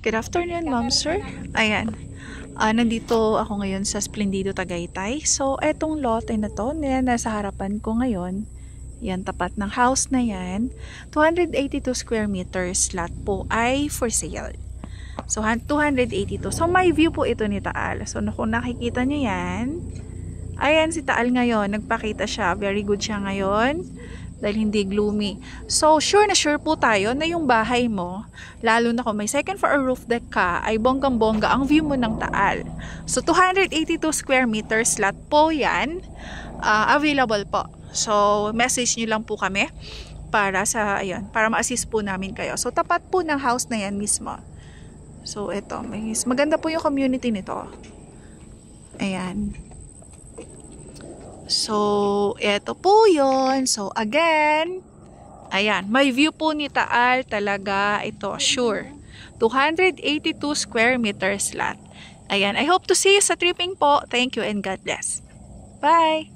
Good afternoon, ma'am, sir. Ayan. Nandito ako ngayon sa Splendido, Tagaytay. So, etong lote na to, nasa harapan ko ngayon, yan, tapat ng house na yan, 282 square meters lot po ay for sale. So, 282. So, may view po ito ni Taal. So, kung nakikita nyo yan, ayan si Taal ngayon, nagpakita siya. Very good siya ngayon. Dahil hindi gloomy. So, sure na sure po tayo na yung bahay mo, lalo na kung may second floor roof deck ka, ay bonggang-bongga ang view mo ng Taal. So, 282 square meters lot po yan. Available po. So, message nyo lang po kami para ayun, para ma-assist po namin kayo. So, tapat po ng house na yan mismo. So, ito. Maganda po yung community nito. Ayan. So, eto po yun. So, again, ayan, may view po ni Taal talaga ito, sure. 282 square meters lot. Ayan, I hope to see you sa tripping po. Thank you and God bless. Bye!